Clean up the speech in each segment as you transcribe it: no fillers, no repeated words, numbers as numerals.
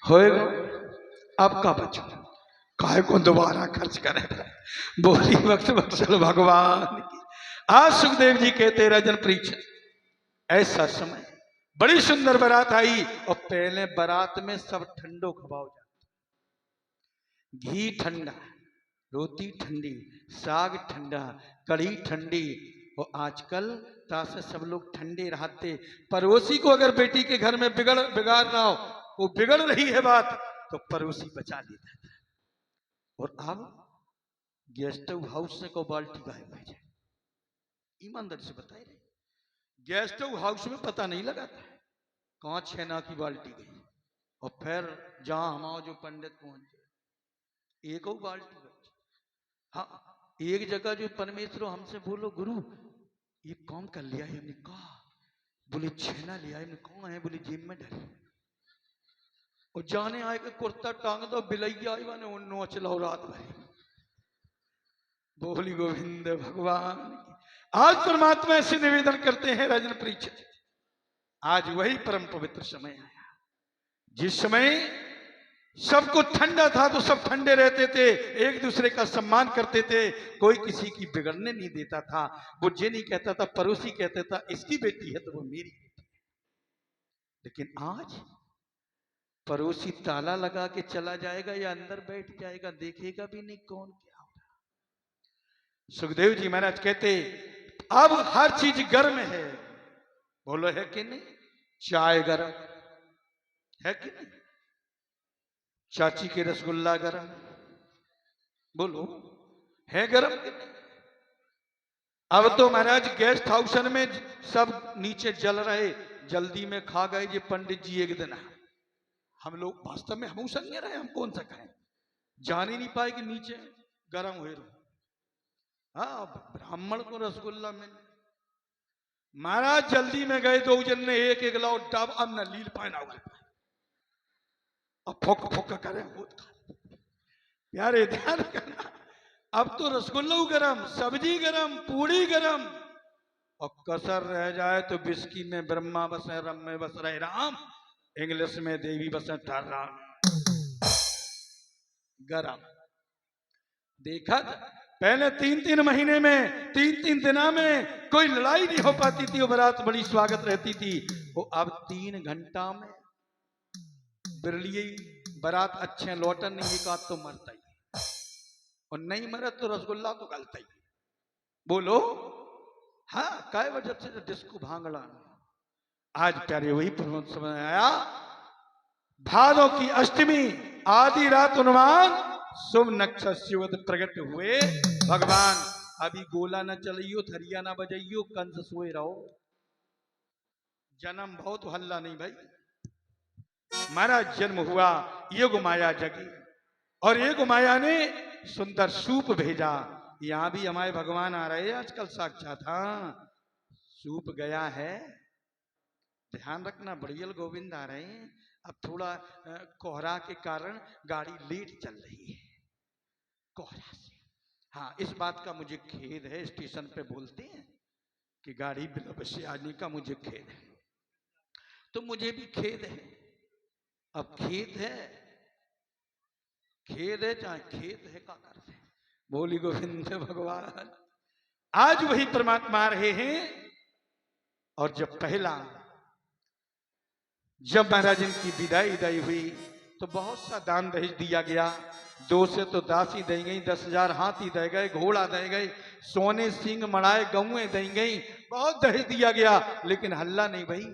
होएगा अब का बचो काहे को दोबारा खर्च करे। बोली वक्त वत्सल भगवान की। आज सुखदेव जी कहते राजन परीक्षित ऐसा समय बड़ी सुंदर बारात आई और पहले बारात में सब ठंडो खबाओ जाता, घी ठंडा, रोटी ठंडी, साग ठंडा, कढ़ी ठंडी। और आजकल तासे सब लोग ठंडे रहते। पड़ोसी को अगर बेटी के घर में बिगाड़ ना हो, वो बिगड़ रही है बात, तो पड़ोसी बचा लेता था। और अब गेस्ट हाउस से को बाल्टी गायब है जाए, ईमानदारी से बताए रहे। गेस्ट हाउस में पता नहीं लगाता है कहां छेना की बाल्टी गई, और फिर जहां हमारा जो पंडित पहुंच गए एक बाल्टी गई। हाँ, एक जगह जो परमेश्वर हमसे बोलो गुरु ये कौन कर लिया है, हमने कहा बोले छेना लिया है, कौन है, बोले जेब में डरे। और जाने आए के कुर्ता टांग दो बिलैया आई मैंने उन्नो चलाओ रात भरी। बोली गोविंद भगवान की। आज परमात्मा ऐसे निवेदन करते हैं राजन परीक्षित, आज वही परम पवित्र समय आया जिस समय सबको ठंडा था तो सब ठंडे रहते थे, एक दूसरे का सम्मान करते थे, कोई किसी की बिगड़ने नहीं देता था। वो ये नहीं कहता था, पड़ोसी कहता था इसकी बेटी है तो वो मेरी बेटी है। लेकिन आज पड़ोसी ताला लगा के चला जाएगा या अंदर बैठ जाएगा, देखेगा भी नहीं कौन क्या हो रहा। सुखदेव जी महाराज कहते अब हर चीज गर्म है, बोलो है कि नहीं। चाय गर्म है कि नहीं, चाची के रसगुल्ला गरम, बोलो है गरम कि नहीं। अब तो महाराज गेस्ट हाउस में सब नीचे जल रहे, जल्दी में खा गए ये पंडित जी एक दिन। हम लोग वास्तव में हम संग रहे, हम कौन सा खाएं, जान ही नहीं पाए कि नीचे गरम हुए रहो। हाँ, ब्राह्मण को रसगुल्ला में महाराज जल्दी में गए, दो जन ने एक एक लाओ डब, अब न लील पाए ना उगल पाए, अब फोक फोक करे प्यारे ध्यान करना। अब तो रसगुल्ला गरम, सब्जी गरम, पूड़ी गरम, और कसर रह जाए तो बिस्की में ब्रह्मा बसे रम में बस रहे राम, इंग्लिश में देवी बसे राम। गरम देखा पहले 3-3 महीने में 3-3 दिना में कोई लड़ाई नहीं हो पाती थी, वो बारात बड़ी स्वागत रहती थी। वो अब 3 घंटा में बिरली बारात अच्छे लौटन नहीं, एक आध तो मरता ही, और नहीं मरे तो रसगुल्ला तो गलता ही। बोलो हाँ, काय वजह से डिस्को भांगड़ा। आज प्यारे वही प्रबंध समझ आया, भादों की अष्टमी आधी रात उन्मान शुभ नक्षत्र प्रकट हुए भगवान। अभी गोला न चलियो, थरिया न बजाइयो, कंस सोए रहो, जन्म बहुत हल्ला नहीं भाई। महाराज जन्म हुआ, युग माया जगी, और युग माया ने सुंदर सूप भेजा। यहां भी हमारे भगवान आ रहे हैं आजकल साक्षात। हाँ, सूप गया है, ध्यान रखना, बड़ियल गोविंद आ रहे हैं। अब थोड़ा कोहरा के कारण गाड़ी लेट चल रही है, कोहरा से। हाँ, इस बात का मुझे खेद है, स्टेशन पे बोलते हैं कि गाड़ी विलंब से आने का मुझे खेद है, तो मुझे भी खेद है। अब खेद है, खेद है चाहे खेद है, का करते हैं। बोली गोविंद भगवान। आज वही परमात्मा आ रहे हैं। और जब पहला जब महाराज इनकी विदाई हुई तो बहुत सा दान दहेज दिया गया। 2 से तो दासी दी गई, 10,000 हाथी दे गए, घोड़ा दे गए, सोने सिंह मड़ाए गौएं दी गई, बहुत दहेज दिया गया। लेकिन हल्ला नहीं भाई,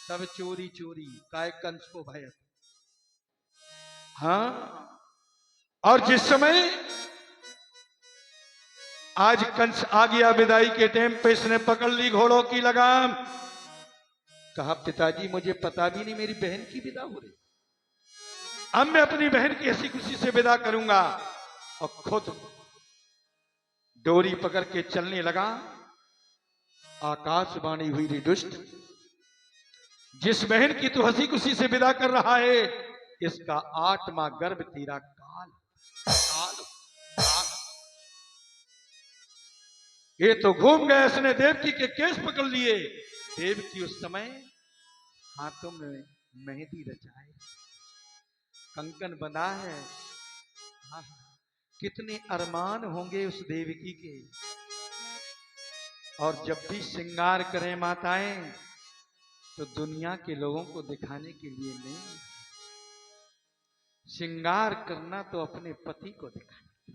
सब चोरी चोरी, काय कंस को भय। हाँ, और जिस समय आज कंस आ गया विदाई के टाइम पे, इसने पकड़ ली घोड़ों की लगाम, कहा पिताजी मुझे पता भी नहीं मेरी बहन की विदा हो रही, अब मैं अपनी बहन की हंसी खुशी से विदा करूंगा। और खुद डोरी पकड़ के चलने लगा। आकाशवाणी हुई रे दुष्ट, जिस बहन की तू हंसी खुशी से विदा कर रहा है, इसका 8वां गर्भ तेरा काल काल काल। ये तो घूम गया, इसने देवकी के केस पकड़ लिए। देवकी उस समय हाथों में मेहंदी रचाए, कंकन बंधा है। हाँ, कितने अरमान होंगे उस देवकी के। और जब भी श्रृंगार करें माताएं तो दुनिया के लोगों को दिखाने के लिए नहीं, श्रृंगार करना तो अपने पति को दिखाना,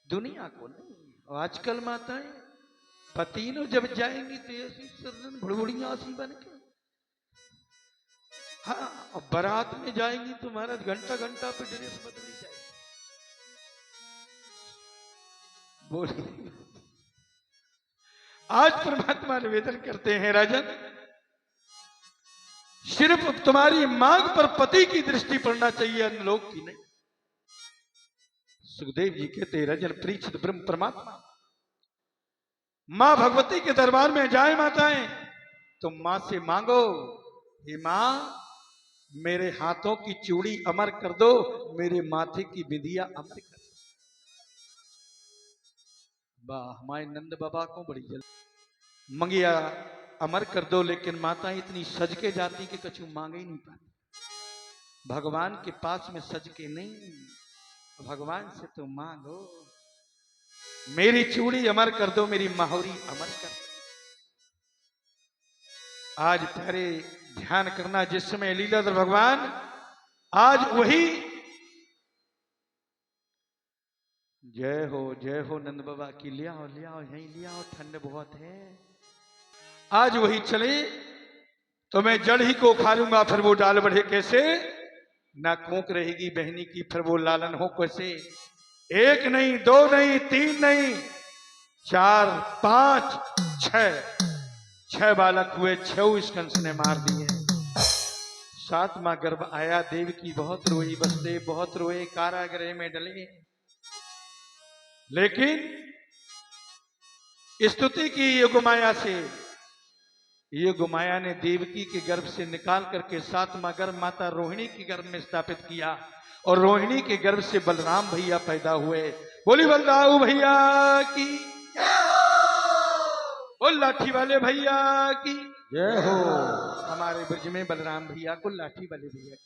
दुनिया को नहीं। और आजकल माताएं पति नो जब जाएंगी तो ऐसी सरदन भड़बड़ियां सी बन के, हाँ, और बारात में जाएंगी तो महाराज घंटा घंटा पे ड्रेस बदली जाएगी। बोलिए, आज परमात्मा निवेदन करते हैं राजन, सिर्फ तुम्हारी मांग पर पति की दृष्टि पड़ना चाहिए, अन्य लोग की नहीं। सुखदेव जी कहते हैं राजन, परीक्षित ब्रह्म परमात्मा मां भगवती के दरबार में जाए माताएं तो मां से मांगो, हे मां मेरे हाथों की चूड़ी अमर कर दो, मेरे माथे की बिंदिया अमर कर दो। वाह, हमारे नंद बाबा को बड़ी जल्दी मंगिया अमर कर दो, लेकिन माता इतनी सज के जाती कि कछु मांगे ही नहीं पाती। भगवान के पास में सज के नहीं, भगवान से तो मांगो, मेरी चूड़ी अमर कर दो, मेरी माहौरी अमर कर दो। आज प्यारे ध्यान करना, जिस समय लीलाधर भगवान आज वही, जय हो नंद बाबा की, लिया हो यहीं लिया हो, ठंड बहुत है। आज वही चले तो मैं जड़ ही को खा लूंगा, फिर वो डाल बढ़े कैसे, ना कोक रहेगी बहनी की, फिर वो लालन हो कैसे। एक नहीं, दो नहीं, तीन नहीं, 4, 5, 6 बालक हुए, 6 इस कंस ने मार दिए। 7वां गर्भ आया, देव की बहुत रोई, वसुदेव बहुत रोए, कारागृह में डले। लेकिन स्तुति की युगमाया से, युगमाया ने देवकी के गर्भ से निकाल करके 7वां गर्भ माता रोहिणी के गर्भ में स्थापित किया, और रोहिणी के गर्भ से बलराम भैया पैदा हुए। बोली बलराम भैया की, बोल लाठी वाले भैया की जय हो। हमारे ब्रज में बलराम भैया को लाठी वाले भैया।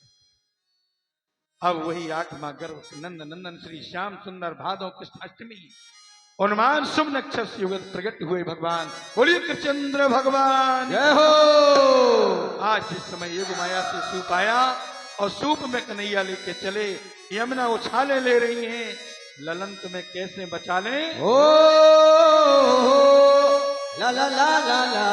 अब वही 8वां गर्भ नंद नंदन श्री श्याम सुंदर भादो कृष्ण अष्टमी उन्मान शुभ नक्षत्र युगत प्रकट हुए भगवान। बोलिए कृष्णचंद्र भगवान जय हो। आज जिस समय युग माया से सूप आया और सूप में कन्हैया लेके चले, यमुना उछाले ले रही हैं, ललन तुम्हें कैसे बचा ले। ओ ला ला ला ला ला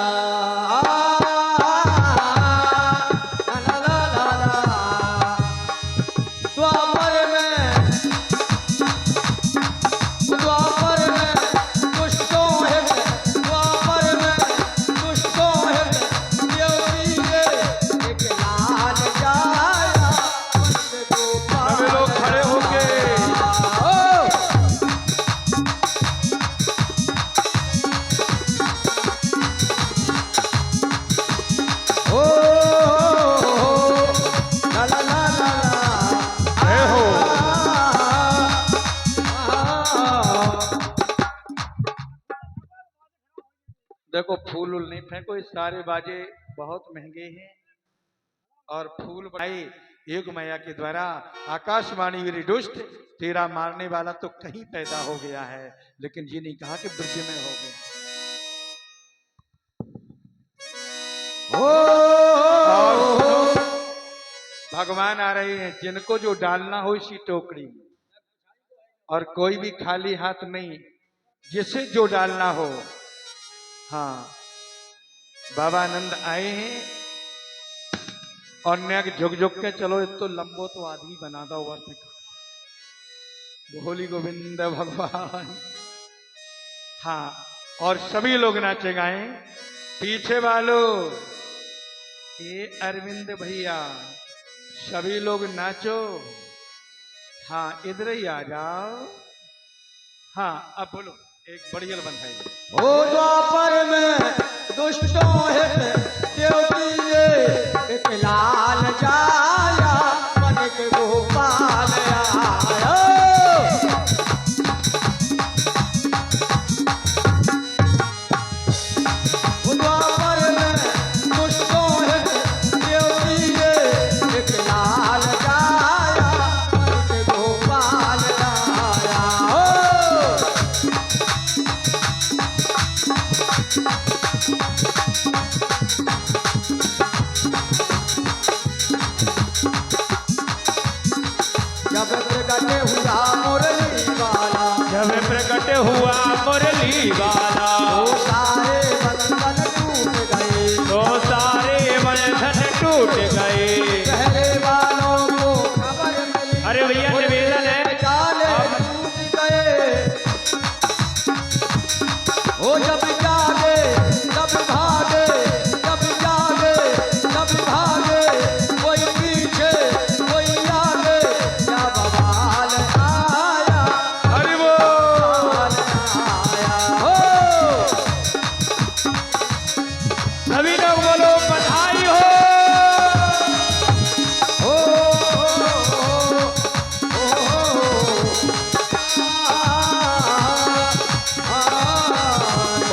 देखो, फूल नहीं फेंको, इस सारे बाजे बहुत महंगे हैं और फूल बनाए युग माया के द्वारा। आकाशवाणी मेरी दुष्ट, तेरा मारने वाला तो कहीं पैदा हो गया है, लेकिन जी नहीं कहा कि ब्रज में हो गया। भगवान आ रहे हैं, जिनको जो डालना हो इसी टोकरी में, और कोई भी खाली हाथ नहीं, जिसे जो डालना हो। हाँ, बाबा आनंद आए हैं और नेक झुक झुक के चलो, ये तो लंबो तो आदमी बना दो वर्ष का। भोली गोविंद भगवान। हाँ, और सभी लोग नाचे गाए, पीछे वालों ये अरविंद भैया, सभी लोग नाचो। हाँ, इधर ही आ जाओ। हाँ, अब बोलो एक बढ़िया बंधाई। ओ द्वापर में दुष्टों हित देवकी ये, एक लाल जाया कनक गोपाल आया। ओ द्वापर में दुष्टों हित प्रकट हुआ मुरली वाला, वो सारे बंधन टूट गए, तो सारे बंधन टूट गए। पहले वालों को खबर मिली, अरे भैया निवेदन है, जाले टूट गए, वो जब जागे तब भागे, जब जागे तब भागे, कोई पीछे कोई आगे, क्या बवाल आया, हरि बोल। बवाल आया हो। सभी लोग बोलो बधाई हो। ओ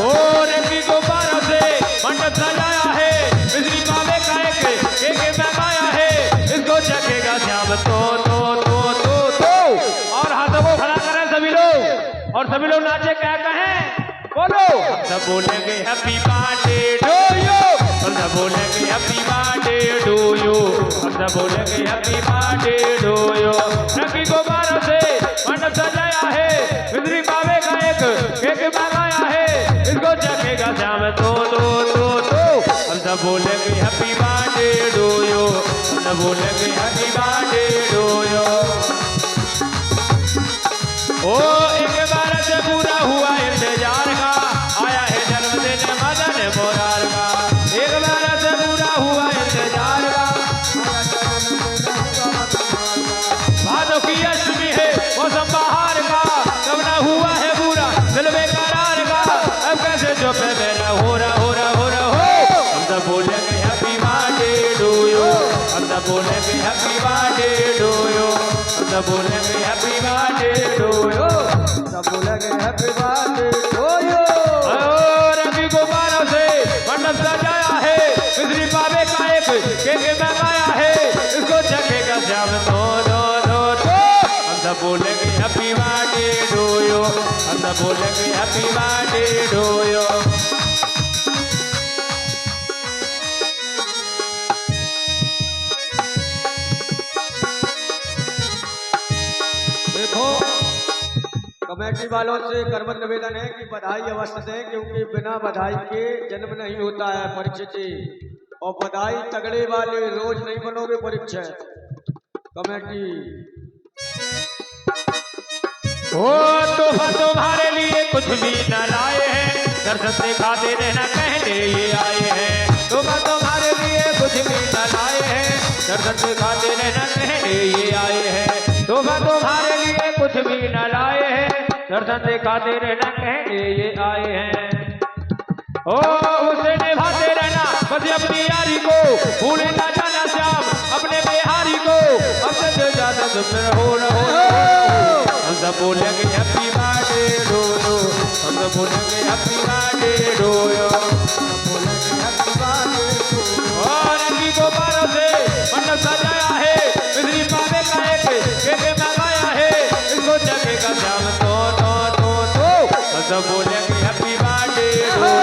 और रंगी गुब्बारों से मंडप सजाया है, बिजली पावे का एक लगाया है, इसको चखेगा श्याम तो। और हाथों को खड़ा करें सभी लोग, और सभी लोग नाचे क्या कहें, बोलो। हम सब बोलेंगे हैप्पी बर्थडे टू यू, हम सब बोलेंगे हैप्पी बर्थडे टू यू, हम सब बोलेंगे हैप्पी बर्थडे टू यू। रंगी गुब्बारों से मंडप सजाया है, बिजली पावे का एक लगाया है, इसको चखेगा श्याम तो। हम सब बोलेंगे हैप्पी बर्थडे टू यू, हम सब बोलेंगे हैप्पी बर्थडे टू यू। ओ एक बार से पूरा हुआ इंतजार का, आया है जन्मदिन मदन मोरार का, एक बार से पूरा हुआ इंतजार का। भादों की अष्टमी है मौसम बहार का, कब ना हुआ है पूरा दिल बेकरार का, अब कैसे चुप है मेरा हो रहा हो। हम सब बोलेंगे हैप्पी बर्थडे टू यू, हम सब बोलेंगे हैप्पी बर्थडे टू यू, हम सब बोलेंगे हैप्पी बर्थडे टू यू। सब बोलेंगे हैप्पी बर्थडे टू यू। और रंगी गुब्बारों से मंडप सजाया है, बिजली पावे का एक लगाया है, इसको चखेगा श्याम तो। हम सब बोलेंगे हैप्पी बर्थडे टू यू, हम सब बोलेंगे हैप्पी बर्थडे टू यू। देखो कमेटी वालों से कर्मठ निवेदन है कि बधाई अवश्य दें, क्योंकि बिना बधाई के जन्म नहीं होता है परिचिति, और बधाई तगड़े वाले रोज नहीं बनोगे परीक्षक। कमेटी ओ तोहफा तुम्हारे लिए कुछ भी न लाए हैं, दर्शन दिखाते रहना कहने ये आए हैं। तोहफा तुम्हारे लिए कुछ भी न लाए हैं, दर्शन दिखाते रहना कहने ये आए हैं। तोहफा तुम्हारे लिए कुछ भी न लाए हैं, दर्शन दिखाते रहना कहने ये आए हैं। ओ उसे निभाते रहना बस अपनी यारी को, भूले ना जाना श्याम अपने बिहारी को, अब से ज्यादा सुंदर हो रहो। हम सब बोलेंगे हैप्पी बर्थडे टू यू, हम सब बोलेंगे हैप्पी बर्थडे टू यू, बोलेंगे हैप्पी बर्थडे टू यू। और रंगी गुब्बारों से मंडप सजाया है, बिजली पावे का एक लगाया है, इसको चखेगा श्याम तो। हम सब बोलेंगे हैप्पी बर्थडे टू यू,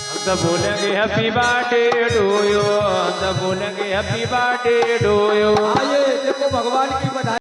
हम सब बोलेंगे हैप्पी बर्थडे टू यू, हम सब बोलेंगे हैप्पी बर्थडे टू यू। आइए देखो भगवान की बधाई।